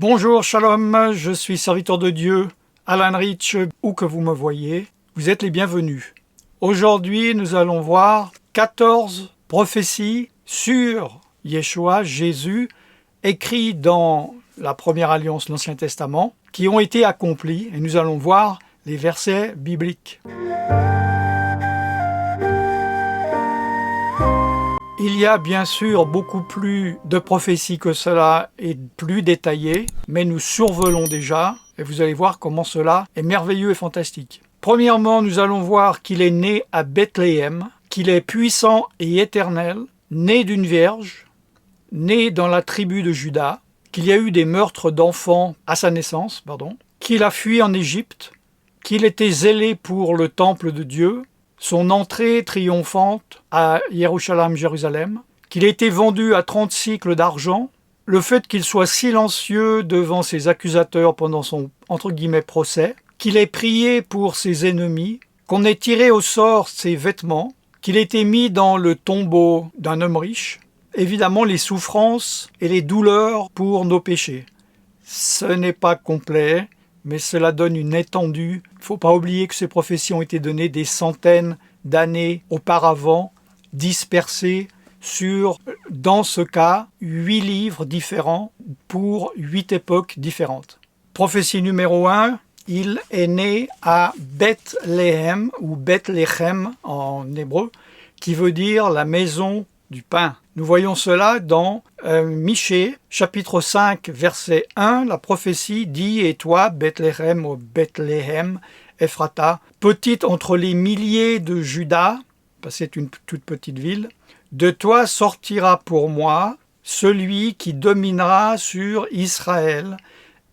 Bonjour, shalom, je suis serviteur de Dieu, Alan Rich, où que vous me voyez, vous êtes les bienvenus. Aujourd'hui, nous allons voir 14 prophéties sur Yeshua, Jésus, écrites dans la Première Alliance, l'Ancien Testament, qui ont été accomplies, et nous allons voir les versets bibliques. Il y a bien sûr beaucoup plus de prophéties que cela et plus détaillées, mais nous survolons déjà et vous allez voir comment cela est merveilleux et fantastique. Premièrement, nous allons voir qu'il est né à Bethléem, qu'il est puissant et éternel, né d'une vierge, né dans la tribu de Juda, qu'il y a eu des meurtres d'enfants à sa naissance, qu'il a fui en Égypte, qu'il était zélé pour le temple de Dieu, son entrée triomphante à Jérusalem, qu'il a été vendu à 30 cycles d'argent, le fait qu'il soit silencieux devant ses accusateurs pendant son « procès », qu'il ait prié pour ses ennemis, qu'on ait tiré au sort ses vêtements, qu'il ait été mis dans le tombeau d'un homme riche, évidemment les souffrances et les douleurs pour nos péchés. Ce n'est pas complet, mais cela donne une étendue. Il ne faut pas oublier que ces prophéties ont été données des centaines d'années auparavant, dispersées sur, dans ce cas, 8 livres différents pour 8 époques différentes. Prophétie numéro 1, il est né à Bethléem, ou Bethléem en hébreu, qui veut dire la maison du pain. Nous voyons cela dans Michée, chapitre 5, verset 1. La prophétie dit « Et toi, Bethléem, ou Bethléem, Ephrata, petite entre les milliers de Juda, c'est une toute petite ville, de toi sortira pour moi celui qui dominera sur Israël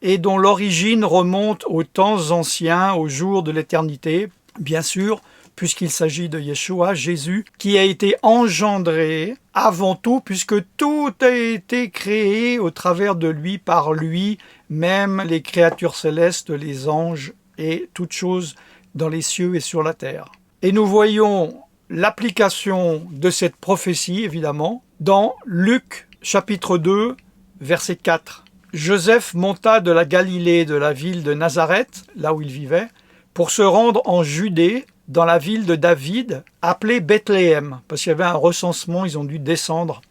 et dont l'origine remonte aux temps anciens, aux jours de l'éternité. » Bien sûr, puisqu'il s'agit de Yeshua, Jésus, qui a été engendré avant tout, puisque tout a été créé au travers de lui, par lui, même les créatures célestes, les anges et toutes choses dans les cieux et sur la terre. Et nous voyons l'application de cette prophétie, évidemment, dans Luc, chapitre 2, verset 4. Joseph monta de la Galilée, de la ville de Nazareth, là où il vivait, pour se rendre en Judée, dans la ville de David, appelée Bethléem, parce qu'il y avait un recensement, ils ont dû descendre.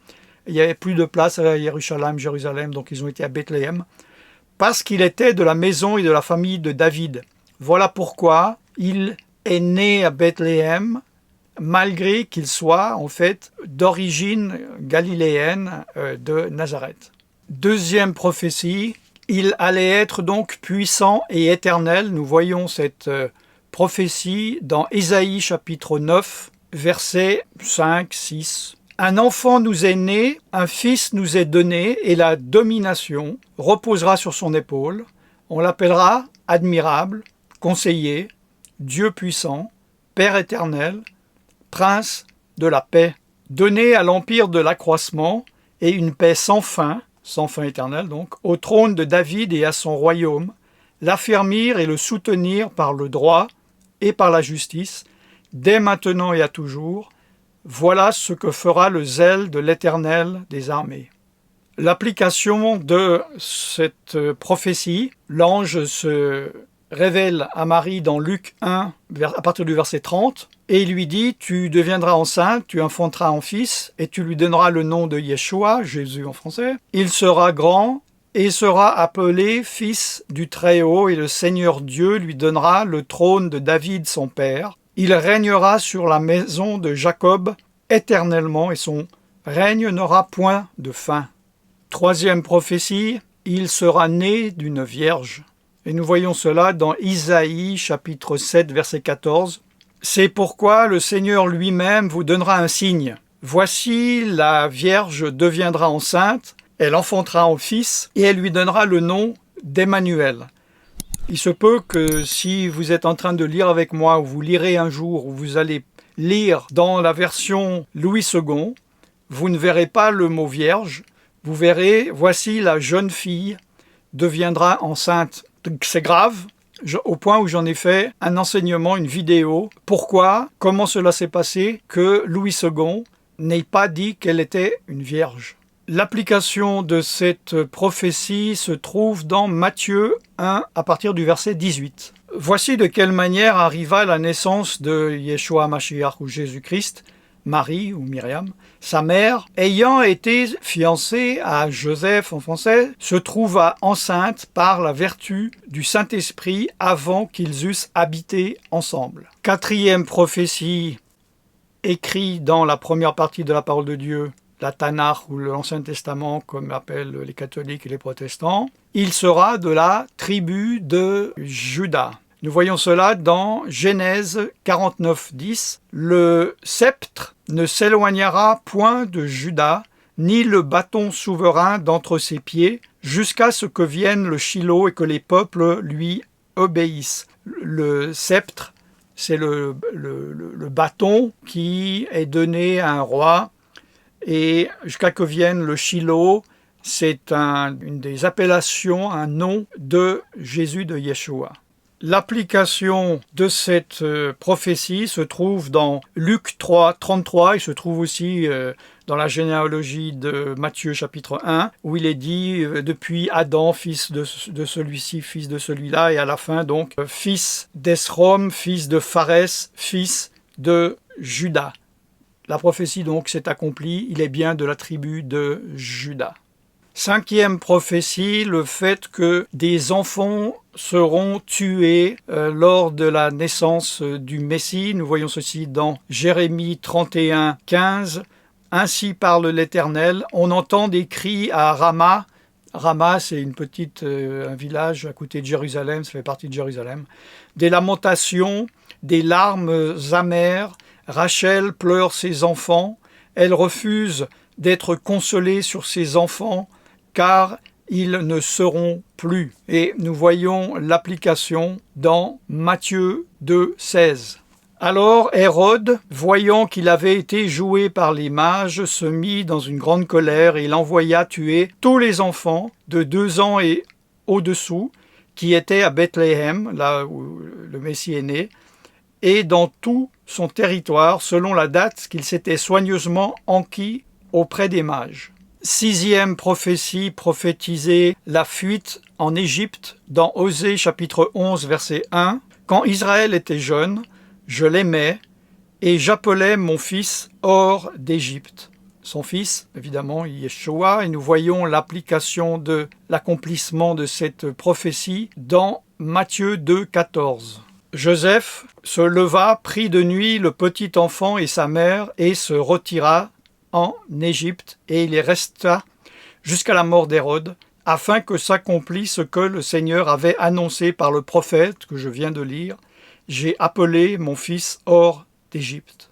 Il n'y avait plus de place à Jérusalem, donc ils ont été à Bethléem, parce qu'il était de la maison et de la famille de David. Voilà pourquoi il est né à Bethléem, malgré qu'il soit en fait d'origine galiléenne de Nazareth. Deuxième prophétie, il allait être donc puissant et éternel. Nous voyons cette prophétie dans Ésaïe chapitre 9, versets 5, 6. Un enfant nous est né, un fils nous est donné, et la domination reposera sur son épaule. On l'appellera admirable, conseiller, Dieu puissant, Père éternel, prince de la paix. Donné à l'empire de l'accroissement et une paix sans fin éternelle donc, au trône de David et à son royaume, l'affermir et le soutenir par le droit et par la justice, dès maintenant et à toujours. Voilà ce que fera le zèle de l'Éternel des armées. L'application de cette prophétie, l'ange se révèle à Marie dans Luc 1, à partir du verset 30, et il lui dit « Tu deviendras enceinte, tu enfanteras un fils, et tu lui donneras le nom de Yeshua, Jésus en français. Il sera grand, et sera appelé fils du Très-Haut, et le Seigneur Dieu lui donnera le trône de David son père. Il régnera sur la maison de Jacob éternellement, et son règne n'aura point de fin. » Troisième prophétie, il sera né d'une vierge. Et nous voyons cela dans Isaïe chapitre 7, verset 14. « C'est pourquoi le Seigneur lui-même vous donnera un signe. Voici, la Vierge deviendra enceinte, elle enfantera un fils, et elle lui donnera le nom d'Emmanuel. » Il se peut que si vous êtes en train de lire avec moi, ou vous lirez un jour, ou vous allez lire dans la version Louis II, vous ne verrez pas le mot Vierge, vous verrez « Voici, la jeune fille deviendra enceinte. » C'est grave, au point où j'en ai fait un enseignement, une vidéo. Pourquoi, comment cela s'est passé que Louis II n'ait pas dit qu'elle était une vierge. L'application de cette prophétie se trouve dans Matthieu 1 à partir du verset 18. Voici de quelle manière arriva la naissance de Yeshua Mashiach ou Jésus-Christ. Marie ou Myriam, sa mère, ayant été fiancée à Joseph en français, se trouva enceinte par la vertu du Saint-Esprit avant qu'ils eussent habité ensemble. Quatrième prophétie écrite dans la première partie de la parole de Dieu, la Tanakh ou l'Ancien Testament, comme appellent les catholiques et les protestants, il sera de la tribu de Juda. Nous voyons cela dans Genèse 49, 10. Le sceptre ne s'éloignera point de Juda, ni le bâton souverain d'entre ses pieds, jusqu'à ce que vienne le Shilo et que les peuples lui obéissent. Le sceptre, c'est le bâton qui est donné à un roi, et jusqu'à que vienne le Shilo, c'est une des appellations, un nom de Jésus de Yeshua. L'application de cette prophétie se trouve dans Luc 3, 33, il se trouve aussi dans la généalogie de Matthieu chapitre 1, où il est dit depuis Adam, fils de celui-ci, fils de celui-là, et à la fin donc fils d'Esrom, fils de Pharès, fils de Juda. La prophétie donc s'est accomplie, il est bien de la tribu de Juda. Cinquième prophétie, le fait que des enfants seront tués lors de la naissance du Messie. Nous voyons ceci dans Jérémie 31, 15. Ainsi parle l'Éternel, on entend des cris à Rama. Rama, c'est un village à côté de Jérusalem, ça fait partie de Jérusalem. Des lamentations, des larmes amères. Rachel pleure ses enfants. Elle refuse d'être consolée sur ses enfants, car ils ne seront plus. Et nous voyons l'application dans Matthieu 2, 16. Alors Hérode, voyant qu'il avait été joué par les mages, se mit dans une grande colère et il envoya tuer tous les enfants de 2 ans et au-dessous qui étaient à Bethléem, là où le Messie est né, et dans tout son territoire, selon la date qu'il s'était soigneusement enquis auprès des mages. Sixième prophétie prophétisée, la fuite en Égypte, dans Osée chapitre 11 verset 1. Quand Israël était jeune, je l'aimais et j'appelais mon fils hors d'Égypte. Son fils, évidemment, Yeshua, et nous voyons l'application de l'accomplissement de cette prophétie dans Matthieu 2, 14. Joseph se leva, prit de nuit le petit enfant et sa mère et se retira en Égypte, et il y resta jusqu'à la mort d'Hérode, afin que s'accomplisse ce que le Seigneur avait annoncé par le prophète que je viens de lire. J'ai appelé mon fils hors d'Égypte.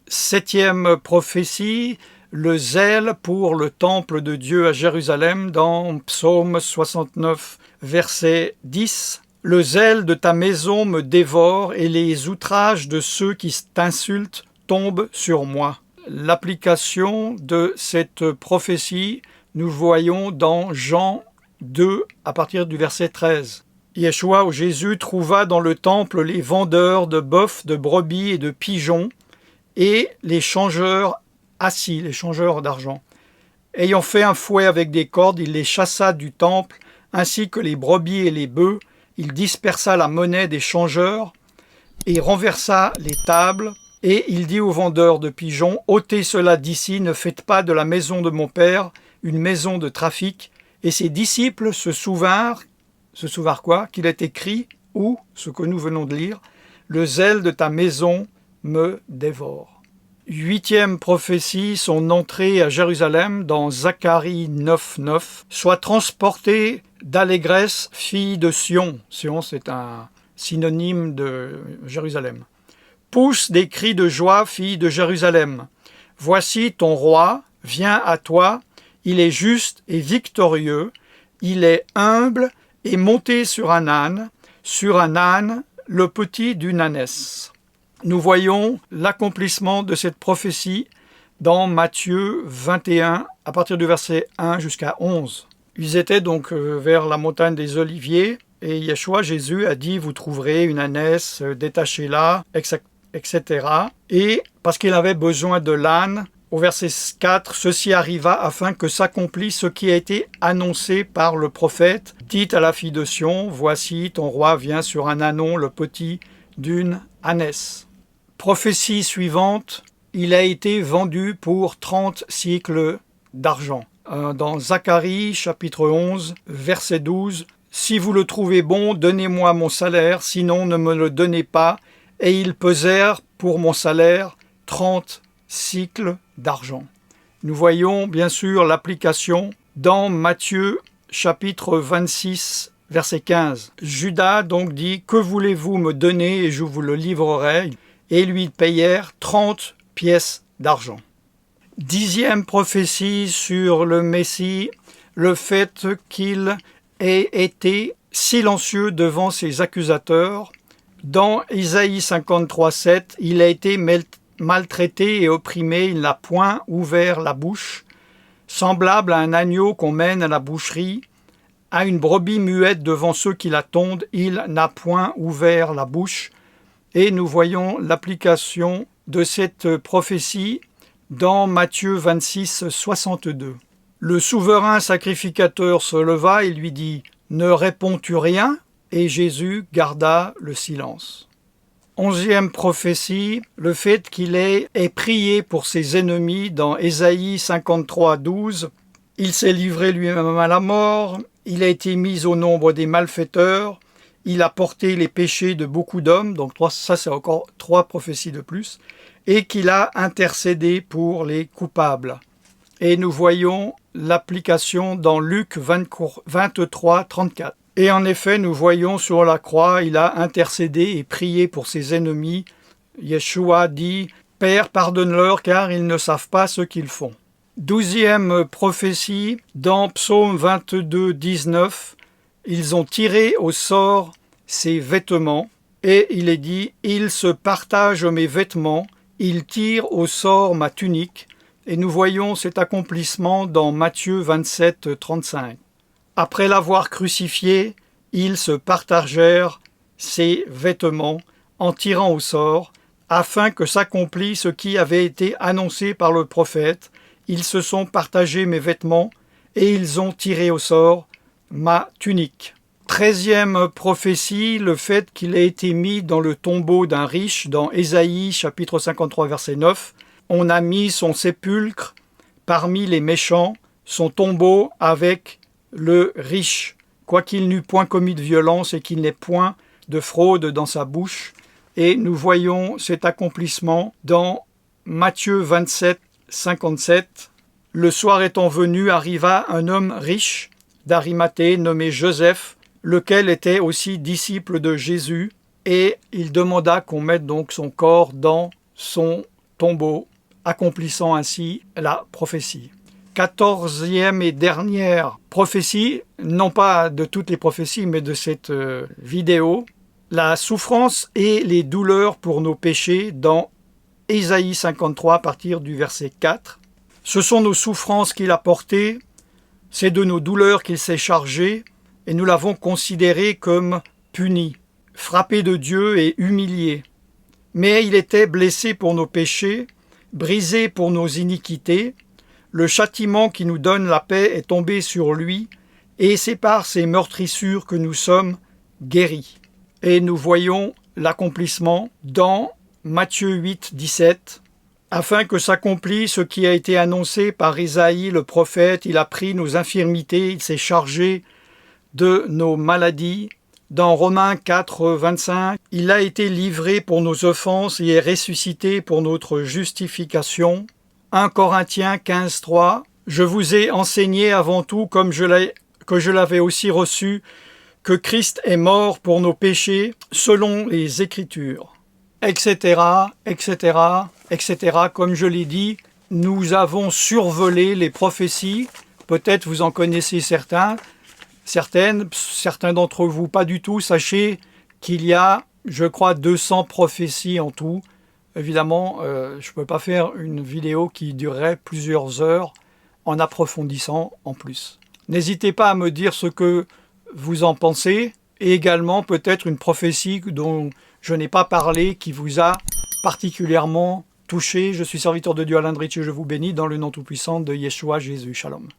Septième prophétie, le zèle pour le temple de Dieu à Jérusalem, dans Psaume 69, verset 10. Le zèle de ta maison me dévore et les outrages de ceux qui t'insultent tombent sur moi. L'application de cette prophétie, nous voyons dans Jean 2 à partir du verset 13. Yeshua ou Jésus trouva dans le temple les vendeurs de bœufs, de brebis et de pigeons et les changeurs assis, les changeurs d'argent. Ayant fait un fouet avec des cordes, il les chassa du temple, ainsi que les brebis et les bœufs. Il dispersa la monnaie des changeurs et renversa les tables. Et il dit aux vendeurs de pigeons, « ôtez cela d'ici, ne faites pas de la maison de mon père une maison de trafic. » Et ses disciples se souvinrent quoi? Qu'il est écrit, ou ce que nous venons de lire, « Le zèle de ta maison me dévore. » Huitième prophétie, son entrée à Jérusalem dans Zacharie 9, 9. « Sois transportée d'allégresse, fille de Sion. » Sion, c'est un synonyme de Jérusalem. Pousse des cris de joie, fille de Jérusalem. Voici ton roi vient à toi, il est juste et victorieux, il est humble et monté sur un âne, le petit d'une ânesse. Nous voyons l'accomplissement de cette prophétie dans Matthieu 21, à partir du verset 1 jusqu'à 11. Ils étaient donc vers la montagne des Oliviers, et Yeshua, Jésus, a dit « Vous trouverez une ânesse, détachez-la, etc. » Et parce qu'il avait besoin de l'âne, Au verset 4, « Ceci arriva afin que s'accomplisse ce qui a été annoncé par le prophète. Dites à la fille de Sion, voici ton roi vient sur un ânon, le petit d'une ânesse. » Prophétie suivante, il a été vendu pour 30 cycles d'argent. Dans Zacharie, chapitre 11, verset 12, « Si vous le trouvez bon, donnez-moi mon salaire, sinon ne me le donnez pas. » Et ils pesèrent pour mon salaire 30 cycles d'argent. Nous voyons bien sûr l'application dans Matthieu chapitre 26, verset 15. Judas donc dit « Que voulez-vous me donner et je vous le livrerai ?» Et lui payèrent 30 pièces d'argent. 10e prophétie sur le Messie, le fait qu'il ait été silencieux devant ses accusateurs. Dans Isaïe 53, 7, il a été maltraité et opprimé, il n'a point ouvert la bouche, semblable à un agneau qu'on mène à la boucherie, à une brebis muette devant ceux qui la tondent, il n'a point ouvert la bouche. Et nous voyons l'application de cette prophétie dans Matthieu 26, 62. Le souverain sacrificateur se leva et lui dit « Ne réponds-tu rien ?» Et Jésus garda le silence. 11e prophétie, le fait qu'il ait prié pour ses ennemis dans Ésaïe 53, 12. Il s'est livré lui-même à la mort, il a été mis au nombre des malfaiteurs, il a porté les péchés de beaucoup d'hommes, donc ça c'est encore 3 prophéties de plus, et qu'il a intercédé pour les coupables. Et nous voyons l'application dans Luc 23, 34. Et en effet, nous voyons sur la croix, il a intercédé et prié pour ses ennemis. Yeshua dit « Père, pardonne-leur car ils ne savent pas ce qu'ils font. » 12e prophétie, dans Psaume 22, 19, ils ont tiré au sort ses vêtements, et il est dit « Ils se partagent mes vêtements, ils tirent au sort ma tunique. » Et nous voyons cet accomplissement dans Matthieu 27, 35. Après l'avoir crucifié, ils se partagèrent ses vêtements en tirant au sort, afin que s'accomplisse ce qui avait été annoncé par le prophète. Ils se sont partagés mes vêtements et ils ont tiré au sort ma tunique. 13e prophétie, le fait qu'il ait été mis dans le tombeau d'un riche, dans Ésaïe chapitre 53 verset 9. On a mis son sépulcre parmi les méchants, son tombeau avec le riche, quoiqu'il n'eût point commis de violence et qu'il n'ait point de fraude dans sa bouche. Et nous voyons cet accomplissement dans Matthieu 27, 57. Le soir étant venu, arriva un homme riche d'Arimathée nommé Joseph, lequel était aussi disciple de Jésus, et il demanda qu'on mette donc son corps dans son tombeau, accomplissant ainsi la prophétie. 14e et dernière prophétie, non pas de toutes les prophéties, mais de cette vidéo, la souffrance et les douleurs pour nos péchés dans Ésaïe 53 à partir du verset 4. Ce sont nos souffrances qu'il a portées, c'est de nos douleurs qu'il s'est chargé, et nous l'avons considéré comme puni, frappé de Dieu et humilié. Mais il était blessé pour nos péchés, brisé pour nos iniquités. Le châtiment qui nous donne la paix est tombé sur lui, et c'est par ses meurtrissures que nous sommes guéris. Et nous voyons l'accomplissement dans Matthieu 8, 17. Afin que s'accomplisse ce qui a été annoncé par Isaïe le prophète, il a pris nos infirmités, il s'est chargé de nos maladies. Dans Romains 4, 25, il a été livré pour nos offenses et est ressuscité pour notre justification. 1 Corinthiens 15, 3, je vous ai enseigné avant tout, comme que je l'avais aussi reçu, que Christ est mort pour nos péchés, selon les Écritures, etc., etc., etc. Comme je l'ai dit, nous avons survolé les prophéties. Peut-être vous en connaissez certains, certains d'entre vous pas du tout. Sachez qu'il y a, je crois, 200 prophéties en tout. Évidemment, je ne peux pas faire une vidéo qui durerait plusieurs heures en approfondissant en plus. N'hésitez pas à me dire ce que vous en pensez, et également peut-être une prophétie dont je n'ai pas parlé qui vous a particulièrement toucher. Je suis serviteur de Dieu Alain Drich et je vous bénis dans le nom tout-puissant de Yeshua Jésus. Shalom.